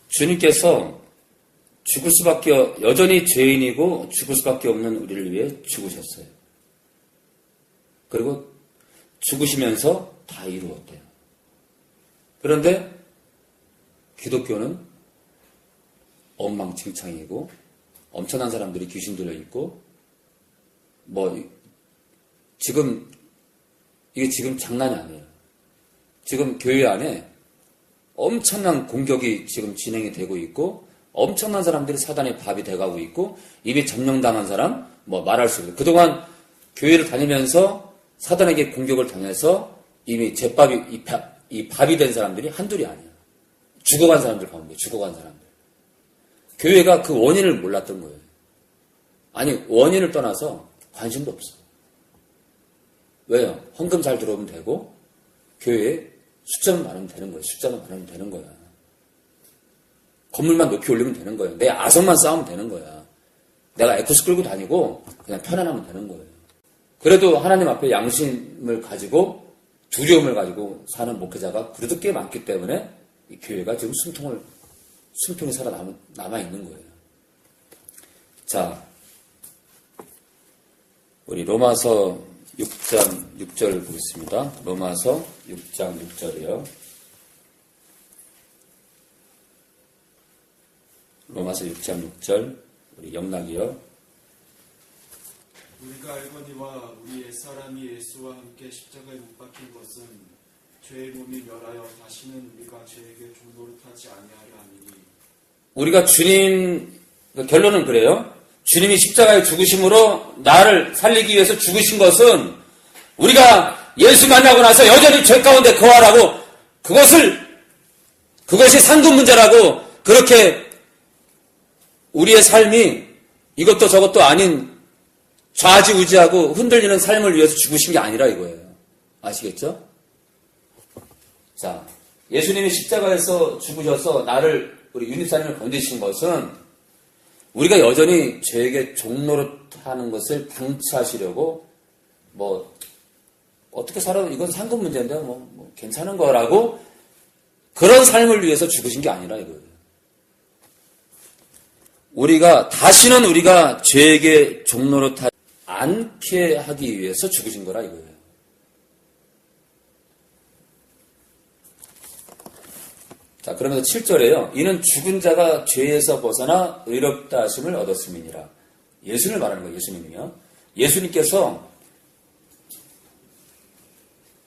주님께서 죽을 수밖에, 여전히 죄인이고 죽을 수밖에 없는 우리를 위해 죽으셨어요. 그리고 죽으시면서 다 이루었대요. 그런데 기독교는 엉망진창이고 엄청난 사람들이 귀신 들려있고 지금 이게 지금 장난이 아니에요. 지금 교회 안에 엄청난 공격이 지금 진행이 되고 있고 엄청난 사람들이 사단의 밥이 돼가고 있고 이미 점령당한 사람 말할 수 없어요. 그동안 교회를 다니면서 사단에게 공격을 당해서 이미 이 밥이 된 사람들이 한둘이 아니에요. 죽어간 사람들 가운데 죽어간 사람들. 교회가 그 원인을 몰랐던 거예요. 아니 원인을 떠나서 관심도 없어. 왜요? 헌금 잘 들어오면 되고 교회에 숫자만 많으면 되는 거예요. 숫자만 많으면 되는 거야. 건물만 높이 올리면 되는 거예요. 내 아성만 쌓으면 되는 거야. 내가 에코스 끌고 다니고 그냥 편안하면 되는 거예요. 그래도 하나님 앞에 양심을 가지고 두려움을 가지고 사는 목회자가 그래도 꽤 많기 때문에 이 교회가 지금 숨통이 남아있는 거예요. 자, 우리 로마서 6장 6절 보겠습니다. 로마서 6장 6절이요. 로마서 6장 6절 우리 영락이요. 우리가 알거니와 우리 옛사람이 예수와 함께 십자가에 못 박힌 것은 죄의 몸이 멸하여 다시는 우리가 죄에게 종노릇하지 아니하려 함이니. 우리가 결론은 그래요. 주님이 십자가에 죽으심으로 나를 살리기 위해서 죽으신 것은 우리가 예수 만나고 나서 여전히 죄 가운데 거하라고 그것이 상급 문제라고 그렇게 우리의 삶이 이것도 저것도 아닌 좌지우지하고 흔들리는 삶을 위해서 죽으신 게 아니라 이거예요. 아시겠죠? 자, 예수님이 십자가에서 죽으셔서 우리 유니사님을 건지신 것은 우리가 여전히 죄에게 종노릇하는 것을 방치하시려고 어떻게 살아도 이건 상급 문제인데 괜찮은 거라고 그런 삶을 위해서 죽으신 게 아니라 이거예요. 다시는 우리가 죄에게 종노릇하지 않게 하기 위해서 죽으신 거라 이거예요. 자, 그러면서 7절에요. 이는 죽은 자가 죄에서 벗어나 의롭다 하심을 얻었음이니라. 예수님을 말하는 거예요. 예수님이요. 예수님께서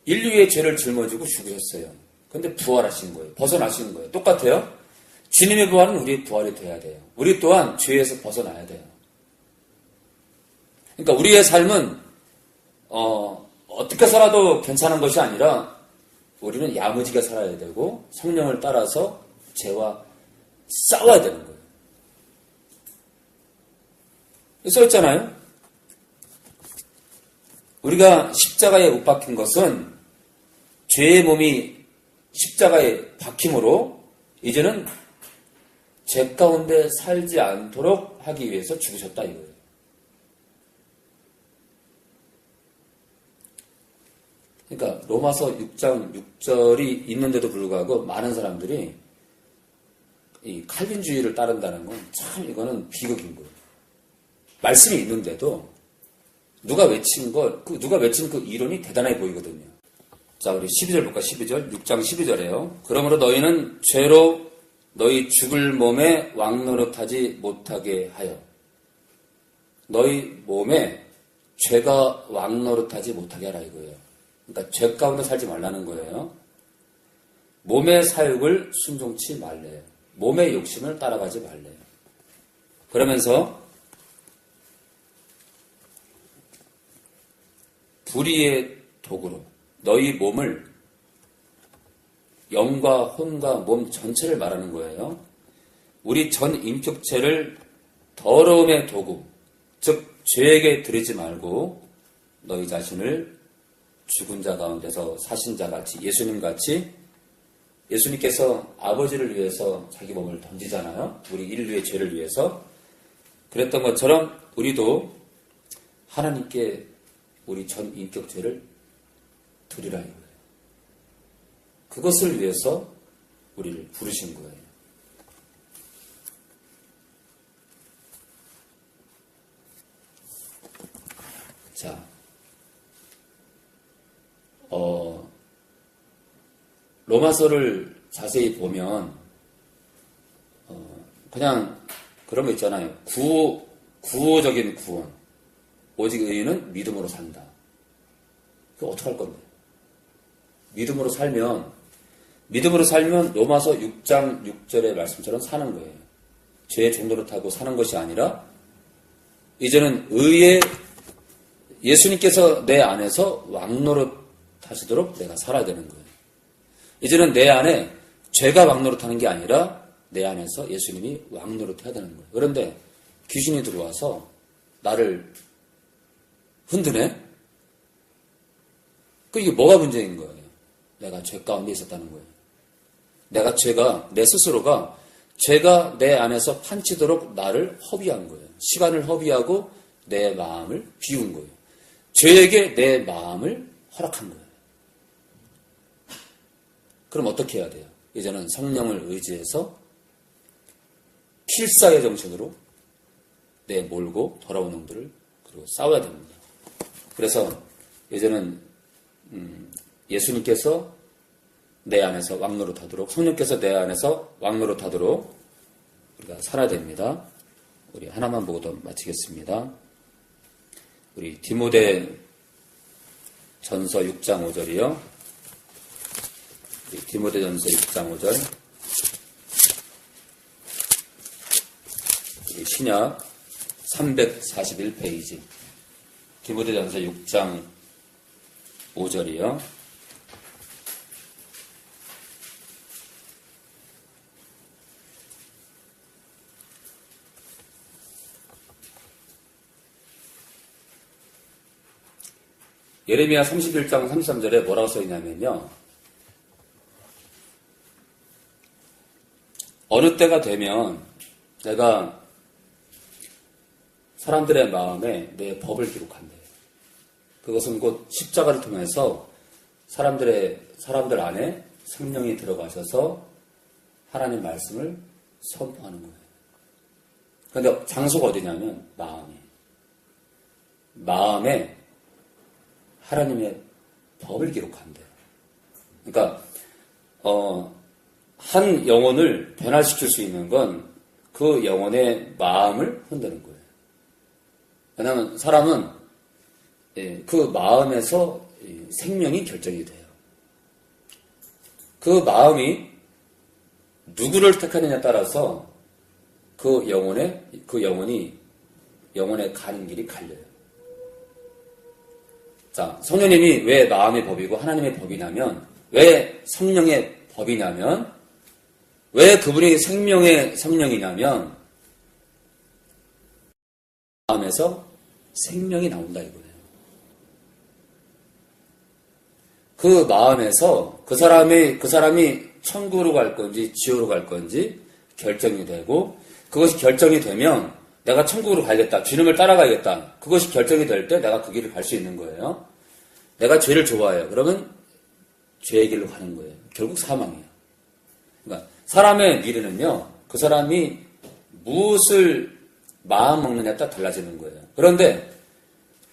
인류의 죄를 짊어지고 죽으셨어요. 근데 부활하신 거예요. 벗어나신 거예요. 똑같아요. 주님의 부활은 우리의 부활이 돼야 돼요. 우리 또한 죄에서 벗어나야 돼요. 그러니까 우리의 삶은 어떻게 살아도 괜찮은 것이 아니라 우리는 야무지게 살아야 되고 성령을 따라서 죄와 싸워야 되는 거예요. 써있잖아요. 우리가 십자가에 못 박힌 것은 죄의 몸이 십자가에 박힘으로 이제는 죄 가운데 살지 않도록 하기 위해서 죽으셨다 이거예요. 그러니까 로마서 6장 6절이 있는데도 불구하고 많은 사람들이 이 칼빈주의를 따른다는 건 참 이거는 비극인 거예요. 말씀이 있는데도 누가 외친 그 이론이 대단해 보이거든요. 자, 우리 12절 볼까? 12절. 6장 12절이에요. 그러므로 너희는 죄로 너희 죽을 몸에 왕노릇하지 못하게 하여. 너희 몸에 죄가 왕노릇하지 못하게 하라 이거예요. 그러니까 죄 가운데 살지 말라는 거예요. 몸의 사욕을 순종치 말래요. 몸의 욕심을 따라가지 말래요. 그러면서 불의의 도구로 너희 몸을 영과 혼과 몸 전체를 말하는 거예요. 우리 전 인격체를 더러움의 도구, 즉 죄에게 드리지 말고 너희 자신을 죽은 자 가운데서 사신 자 같이 예수님 같이 예수님께서 아버지를 위해서 자기 몸을 던지잖아요. 우리 인류의 죄를 위해서. 그랬던 것처럼 우리도 하나님께 우리 전 인격체를 드리라 이거예요. 그것을 위해서 우리를 부르신 거예요. 자, 로마서를 자세히 보면, 그냥 그런 거 있잖아요. 구호적인 구원. 오직 의인은 믿음으로 산다. 그거 어떡할 건데? 믿음으로 살면 로마서 6장 6절의 말씀처럼 사는 거예요. 죄의 종로를 타고 사는 것이 아니라, 이제는 예수님께서 내 안에서 왕노릇 하시도록 내가 살아야 되는 거예요. 이제는 내 안에 죄가 왕노릇 하는 게 아니라 내 안에서 예수님이 왕노릇 해야 되는 거예요. 그런데 귀신이 들어와서 나를 흔드네? 이게 뭐가 문제인 거예요? 내가 죄 가운데 있었다는 거예요. 내 스스로가 죄가 내 안에서 판치도록 나를 허비한 거예요. 시간을 허비하고 내 마음을 비운 거예요. 죄에게 내 마음을 허락한 거예요. 그럼 어떻게 해야 돼요? 이제는 성령을 의지해서 필사의 정신으로 내몰고 돌아온 놈들을 그리고 싸워야 됩니다. 그래서 이제는 예수님께서 내 안에서 왕노릇하도록, 성령께서 내 안에서 왕노릇하도록 우리가 살아야 됩니다. 우리 하나만 보고도 마치겠습니다. 우리 디모데 전서 6장 5절이요. 디모데 전서 6장 5절. 우리 신약 341페이지. 디모데 전서 6장 5절이요. 예레미야 31장 33절에 뭐라고 써있냐면요. 어느 때가 되면 내가 사람들의 마음에 내 법을 기록한대. 그것은 곧 십자가를 통해서 사람들 안에 성령이 들어가셔서 하나님 말씀을 선포하는 거예요. 그런데 장소가 어디냐면 마음에 하나님의 법을 기록한대요. 그러니까 한 영혼을 변화시킬 수 있는 건 그 영혼의 마음을 흔드는 거예요. 왜냐하면 사람은 그 마음에서 생명이 결정이 돼요. 그 마음이 누구를 택하느냐에 따라서 그 영혼이 영혼의 가는 길이 갈려요. 자, 성령님이 왜 마음의 법이고 하나님의 법이냐면, 왜 성령의 법이냐면, 왜 그분이 생명의 성령이냐면, 마음에서 생명이 나온다 이거예요. 그 마음에서 그 사람이 천국으로 갈 건지 지옥으로 갈 건지 결정이 되고, 그것이 결정이 되면 내가 천국으로 가야겠다, 주님을 따라가야겠다, 그것이 결정이 될 때 내가 그 길을 갈 수 있는 거예요. 내가 죄를 좋아해요. 그러면 죄의 길로 가는 거예요. 결국 사망이에요. 그러니까 사람의 미래는요, 그 사람이 무엇을 마음 먹느냐에 따라 달라지는 거예요. 그런데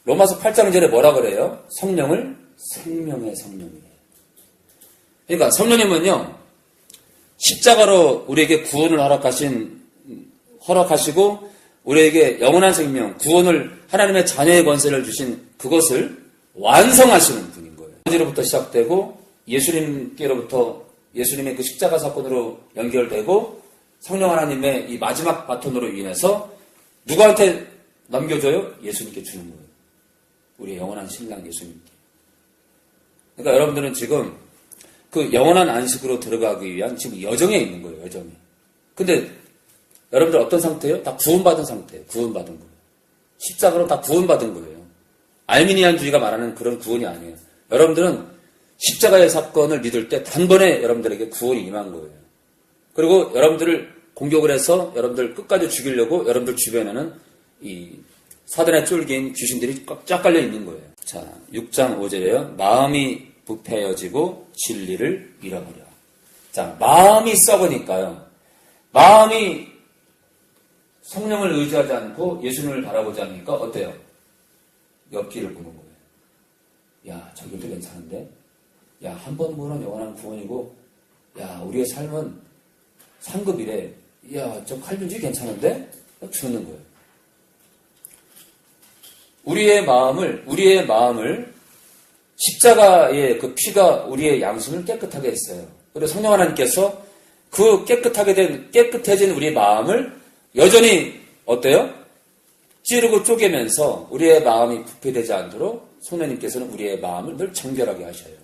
로마서 8장 절에 뭐라 그래요? 성령을 생명의 성령이에요. 그러니까 성령님은요, 십자가로 우리에게 구원을 허락하시고 우리에게 영원한 생명, 구원을, 하나님의 자녀의 권세를 주신 그것을 완성하시는 분인 거예요. 아버지로부터 시작되고 예수님의 그 십자가 사건으로 연결되고 성령 하나님의 이 마지막 바톤으로 인해서 누구한테 넘겨줘요? 예수님께 주는 거예요. 우리의 영원한 신랑 예수님께. 그러니까 여러분들은 지금 그 영원한 안식으로 들어가기 위한 지금 여정에 있는 거예요. 여정에. 근데 여러분들 어떤 상태예요? 다 구원받은 상태예요. 구원받은 거예요. 십자가로 다 구원받은 거예요. 알미니안주의가 말하는 그런 구원이 아니에요. 여러분들은 십자가의 사건을 믿을 때 단번에 여러분들에게 구원이 임한 거예요. 그리고 여러분들을 공격을 해서 여러분들 끝까지 죽이려고 여러분들 주변에는 이 사단의 쫄기인 귀신들이 꽉 깔려 있는 거예요. 자, 6장 5절에요. 마음이 부패해지고 진리를 잃어버려. 자, 마음이 썩으니까요. 마음이 성령을 의지하지 않고 예수님을 바라보지 않으니까 어때요? 옆길을 보는 거예요. 야, 저 길도 괜찮은데? 야, 한 번 보는 영원한 구원이고, 야, 우리의 삶은 상급이래. 야, 저 칼빈주의 괜찮은데? 주는 거예요. 우리의 마음을 십자가의 그 피가 우리의 양심을 깨끗하게 했어요. 그리고 성령 하나님께서 그 깨끗해진 우리의 마음을 여전히 어때요? 찌르고 쪼개면서 우리의 마음이 부패되지 않도록 성령님께서는 우리의 마음을 늘 정결하게 하셔요.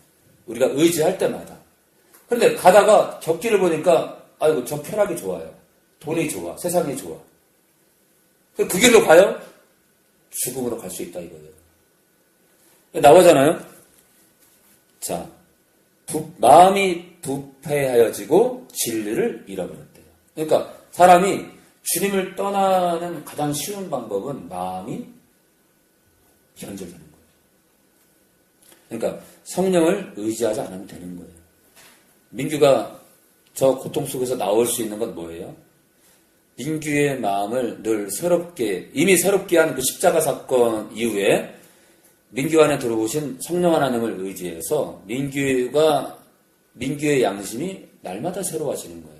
우리가 의지할 때마다. 그런데 가다가 곁길을 보니까 아이고 저 쾌락이 좋아요. 돈이 좋아. 세상이 좋아. 그 길로 가요? 죽음으로 갈 수 있다 이거예요. 나오잖아요. 자, 마음이 부패하여지고 진리를 잃어버렸대요. 그러니까 사람이 주님을 떠나는 가장 쉬운 방법은 마음이 변절되는 거예요. 그러니까 성령을 의지하지 않으면 되는 거예요. 민규가 저 고통 속에서 나올 수 있는 건 뭐예요? 민규의 마음을 늘 이미 새롭게 한 그 십자가 사건 이후에 민규 안에 들어오신 성령 하나님을 의지해서 민규의 양심이 날마다 새로워지는 거예요.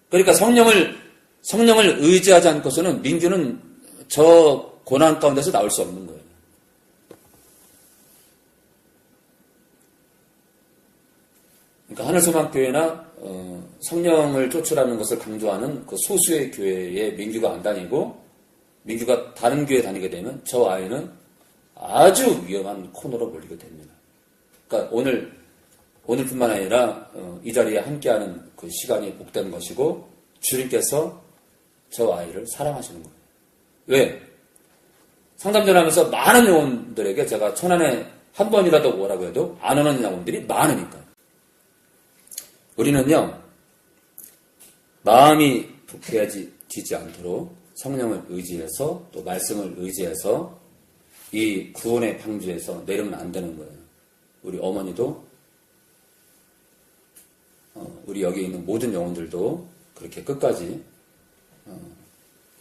그러니까 성령을 의지하지 않고서는 민규는 저 고난 가운데서 나올 수 없는 거예요. 그러니까 하늘소망교회나 성령을 쫓으라는 것을 강조하는 그 소수의 교회에 민규가 안 다니고 민규가 다른 교회에 다니게 되면 저 아이는 아주 위험한 코너로 몰리게 됩니다. 그러니까 오늘뿐만 아니라 이 자리에 함께하는 그 시간이 복된 것이고 주님께서 저 아이를 사랑하시는 거예요. 왜? 상담 전하면서 많은 영혼들에게 제가 천안에 한 번이라도 오라고 해도 안 오는 영혼들이 많으니까. 우리는요, 마음이 부패해지지 않도록 성령을 의지해서 또 말씀을 의지해서 이 구원의 방주에서 내리면 안 되는 거예요. 우리 어머니도 우리 여기 있는 모든 영혼들도 그렇게 끝까지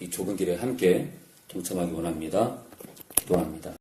이 좁은 길에 함께 동참하기 원합니다. 기도합니다.